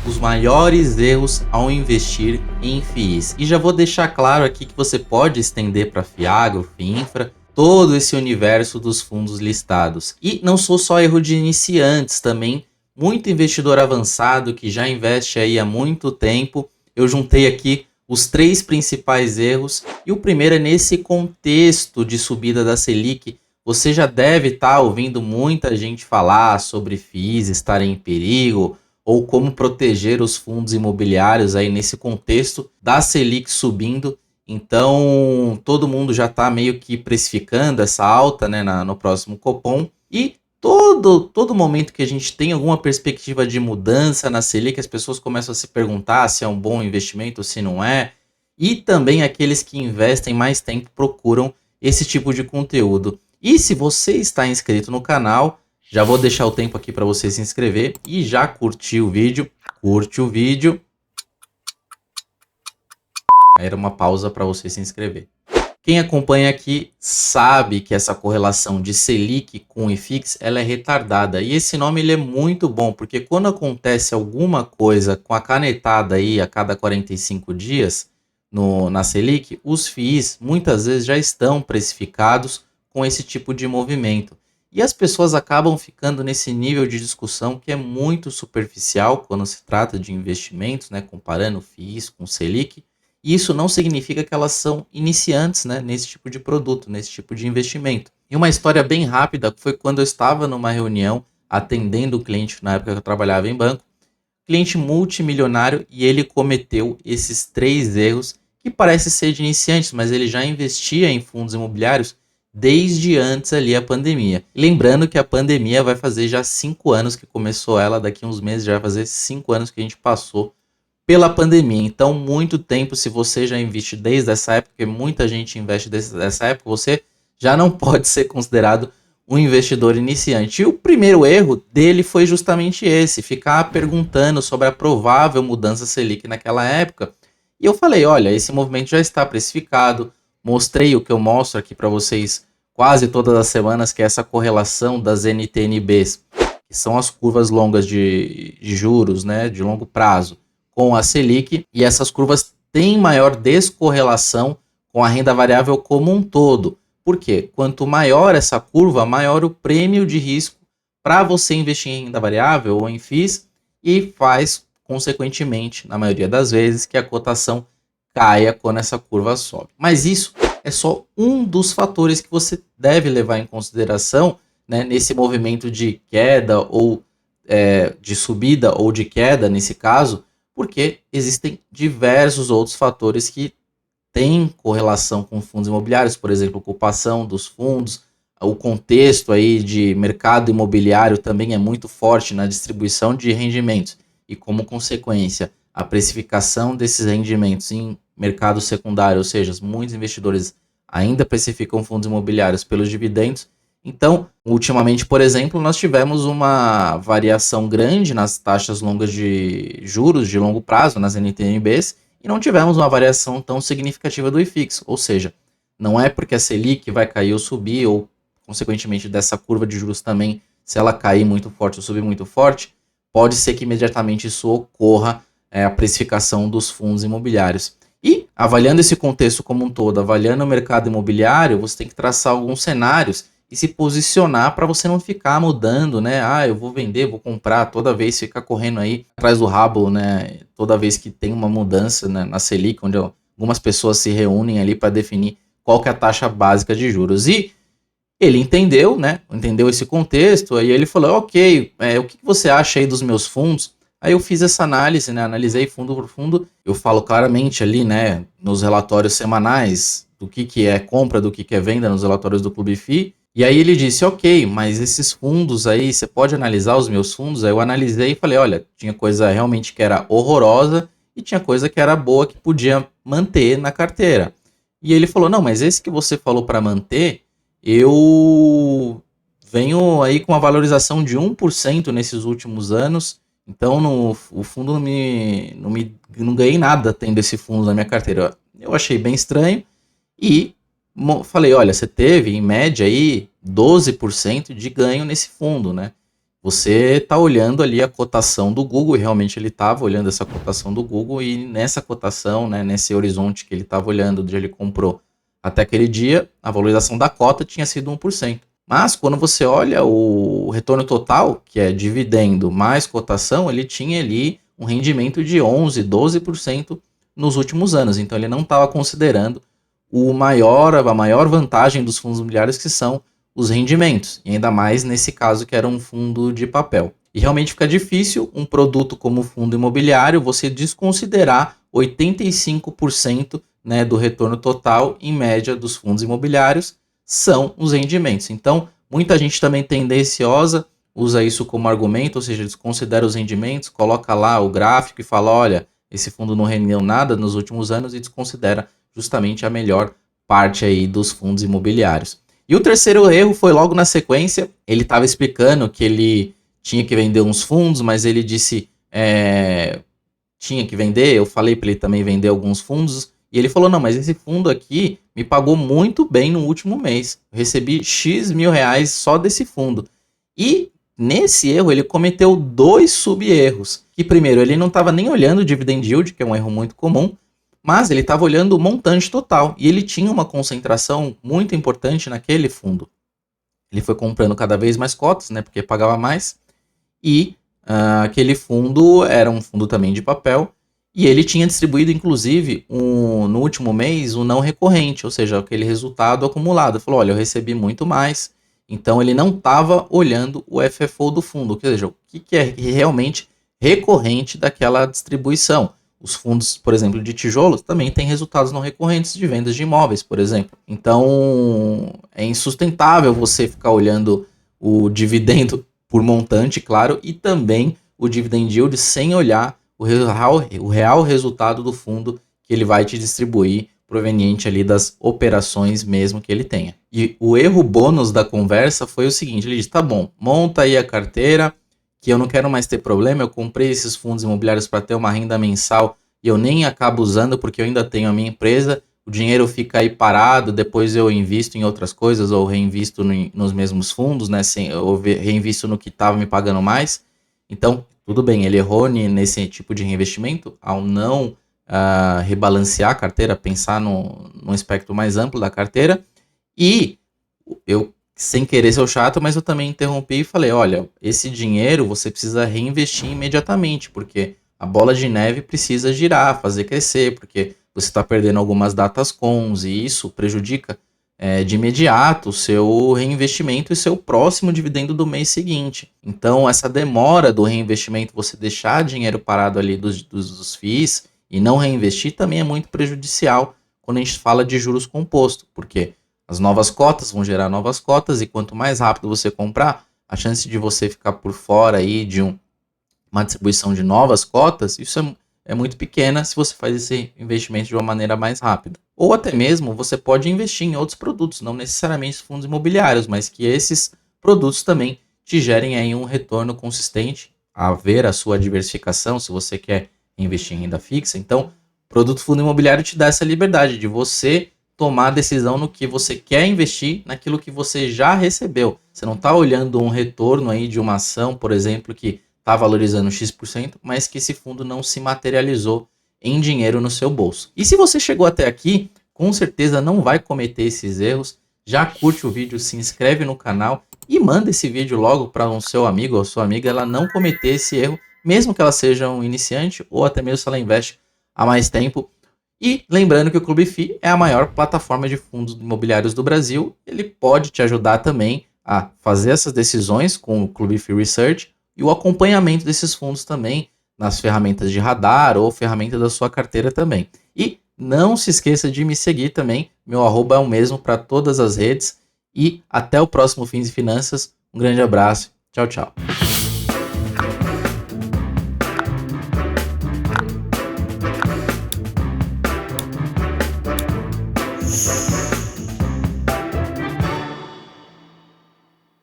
os maiores erros ao investir em FIIs. E já vou deixar claro aqui que você pode estender para Fiagro, Fiinfra, todo esse universo dos fundos listados. E não sou só erro de iniciantes, também muito investidor avançado que já investe aí há muito tempo. Eu juntei aqui os 3 principais erros e o primeiro é nesse contexto de subida da Selic. Você já deve estar ouvindo muita gente falar sobre FIIs estarem em perigo ou como proteger os fundos imobiliários aí nesse contexto da Selic subindo. Então, todo mundo já está meio que precificando essa alta, né, no próximo Copom. E todo momento que a gente tem alguma perspectiva de mudança na Selic, as pessoas começam a se perguntar se é um bom investimento ou se não é. E também aqueles que investem mais tempo procuram esse tipo de conteúdo. E se você está inscrito no canal, já vou deixar o tempo aqui para você se inscrever e já curtir o vídeo. Curte o vídeo. Era uma pausa para você se inscrever. Quem acompanha aqui sabe que essa correlação de Selic com IFIX ela é retardada. E esse nome ele é muito bom, porque quando acontece alguma coisa com a canetada aí a cada 45 dias na Selic, os FIIs muitas vezes já estão precificados com esse tipo de movimento. E as pessoas acabam ficando nesse nível de discussão que é muito superficial quando se trata de investimentos, né, comparando FIIs com Selic. E isso não significa que elas são iniciantes, né, nesse tipo de produto, nesse tipo de investimento. E uma história bem rápida foi quando eu estava numa reunião atendendo o cliente, na época que eu trabalhava em banco, cliente multimilionário, e ele cometeu esses 3 erros que parecem ser de iniciantes, mas ele já investia em fundos imobiliários desde antes ali a pandemia. Lembrando que a pandemia vai fazer já 5 anos que começou ela, daqui uns meses já vai fazer 5 anos que a gente passou pela pandemia. Então, muito tempo, se você já investe desde essa época, porque muita gente investe desde essa época, você já não pode ser considerado um investidor iniciante. E o primeiro erro dele foi justamente esse, ficar perguntando sobre a provável mudança Selic naquela época. E eu falei, olha, esse movimento já está precificado, mostrei o que eu mostro aqui para vocês quase todas as semanas, que é essa correlação das NTNBs, que são as curvas longas de juros, né, de longo prazo, com a Selic, e essas curvas têm maior descorrelação com a renda variável como um todo. Por quê? Quanto maior essa curva, maior o prêmio de risco para você investir em renda variável ou em FIIs, e faz, consequentemente, na maioria das vezes, que a cotação caia quando essa curva sobe. Mas isso é só um dos fatores que você deve levar em consideração, né, nesse movimento de queda ou de subida ou de queda, nesse caso, porque existem diversos outros fatores que têm correlação com fundos imobiliários, por exemplo, ocupação dos fundos, o contexto aí de mercado imobiliário também é muito forte na distribuição de rendimentos e, como consequência, a precificação desses rendimentos em mercado secundário, ou seja, muitos investidores ainda precificam fundos imobiliários pelos dividendos. Então, ultimamente, por exemplo, nós tivemos uma variação grande nas taxas longas de juros de longo prazo, nas NTNBs, e não tivemos uma variação tão significativa do IFIX. Ou seja, não é porque a Selic vai cair ou subir, ou consequentemente dessa curva de juros também, se ela cair muito forte ou subir muito forte, pode ser que imediatamente isso ocorra, a precificação dos fundos imobiliários. E, avaliando esse contexto como um todo, avaliando o mercado imobiliário, você tem que traçar alguns cenários e se posicionar para você não ficar mudando, né? Ah, eu vou vender, vou comprar, toda vez ficar correndo aí atrás do rabo, né? Toda vez que tem uma mudança, né, na Selic, onde algumas pessoas se reúnem ali para definir qual que é a taxa básica de juros. E ele entendeu, né? Entendeu esse contexto, aí ele falou, ok, o que você acha aí dos meus fundos? Aí eu fiz essa análise, né? Analisei fundo por fundo. Eu falo claramente ali, né, nos relatórios semanais, do que é compra, do que é venda nos relatórios do Clube FI. E aí ele disse, ok, mas esses fundos aí, você pode analisar os meus fundos? Aí eu analisei e falei, olha, tinha coisa realmente que era horrorosa e tinha coisa que era boa que podia manter na carteira. E ele falou, não, mas esse que você falou para manter, eu venho aí com uma valorização de 1% nesses últimos anos, então o fundo não ganhei nada tendo esse fundo na minha carteira. Eu achei bem estranho e falei, olha, você teve em média aí 12% de ganho nesse fundo, né? você está olhando ali a cotação do Google, e realmente ele estava olhando essa cotação do Google, e nessa cotação, né, nesse horizonte que ele estava olhando, onde ele comprou até aquele dia, a valorização da cota tinha sido 1%. Mas quando você olha o retorno total, que é dividendo mais cotação, ele tinha ali um rendimento de 11, 12% nos últimos anos. Então ele não estava considerando a maior vantagem dos fundos imobiliários, que são os rendimentos, e ainda mais nesse caso que era um fundo de papel. E realmente fica difícil um produto como o fundo imobiliário você desconsiderar 85%, né, do retorno total em média dos fundos imobiliários são os rendimentos. Então, muita gente também tendenciosa usa isso como argumento, ou seja, desconsidera os rendimentos, coloca lá o gráfico e fala, olha, esse fundo não rendeu nada nos últimos anos, e desconsidera justamente a melhor parte aí dos fundos imobiliários. E o terceiro erro foi logo na sequência. Ele estava explicando que ele tinha que vender uns fundos, mas ele disse tinha que vender. Eu falei para ele também vender alguns fundos. E ele falou, não, mas esse fundo aqui me pagou muito bem no último mês. Eu recebi X mil reais só desse fundo. E nesse erro ele cometeu 2 sub-erros. Que primeiro, ele não estava nem olhando o dividend yield, que é um erro muito comum, mas ele estava olhando o montante total, e ele tinha uma concentração muito importante naquele fundo. Ele foi comprando cada vez mais cotas, né, porque pagava mais, e aquele fundo era um fundo também de papel, e ele tinha distribuído, inclusive, no último mês, o não recorrente, ou seja, aquele resultado acumulado. Ele falou, olha, eu recebi muito mais, então ele não estava olhando o FFO do fundo, ou seja, o que é realmente recorrente daquela distribuição. Os fundos, por exemplo, de tijolos também têm resultados não recorrentes de vendas de imóveis, por exemplo. Então, é insustentável você ficar olhando o dividendo por montante, claro, e também o dividend yield sem olhar o real resultado do fundo que ele vai te distribuir, proveniente ali das operações mesmo que ele tenha. E o erro bônus da conversa foi o seguinte, ele disse, tá bom, monta aí a carteira, que eu não quero mais ter problema, eu comprei esses fundos imobiliários para ter uma renda mensal e eu nem acabo usando porque eu ainda tenho a minha empresa, o dinheiro fica aí parado, depois eu invisto em outras coisas ou reinvisto nos mesmos fundos, né, ou reinvisto no que estava me pagando mais. Então, tudo bem, ele errou nesse tipo de reinvestimento ao não rebalancear a carteira, pensar num espectro mais amplo da carteira, e eu, sem querer ser o chato, mas eu também interrompi e falei, olha, esse dinheiro você precisa reinvestir imediatamente, porque a bola de neve precisa girar, fazer crescer, porque você está perdendo algumas datas cons, e isso prejudica de imediato o seu reinvestimento e seu próximo dividendo do mês seguinte. Então, essa demora do reinvestimento, você deixar dinheiro parado ali dos FIIs e não reinvestir, também é muito prejudicial quando a gente fala de juros compostos, porque as novas cotas vão gerar novas cotas, e quanto mais rápido você comprar, a chance de você ficar por fora aí de uma distribuição de novas cotas, isso é muito pequena se você faz esse investimento de uma maneira mais rápida. Ou até mesmo você pode investir em outros produtos, não necessariamente fundos imobiliários, mas que esses produtos também te gerem aí um retorno consistente, a ver a sua diversificação, se você quer investir em renda fixa. Então, produto fundo imobiliário te dá essa liberdade de você tomar a decisão no que você quer investir, naquilo que você já recebeu. Você não está olhando um retorno aí de uma ação, por exemplo, que está valorizando X%, mas que esse fundo não se materializou em dinheiro no seu bolso. E se você chegou até aqui, com certeza não vai cometer esses erros. Já curte o vídeo, se inscreve no canal e manda esse vídeo logo para um seu amigo ou sua amiga, ela não cometer esse erro, mesmo que ela seja um iniciante ou até mesmo se ela investe há mais tempo. E lembrando que o Clube FI é a maior plataforma de fundos imobiliários do Brasil. Ele pode te ajudar também a fazer essas decisões com o Clube FI Research e o acompanhamento desses fundos também nas ferramentas de radar ou ferramenta da sua carteira também. E não se esqueça de me seguir também. Meu arroba é o mesmo para todas as redes. E até o próximo Fins e Finanças. Um grande abraço. Tchau, tchau.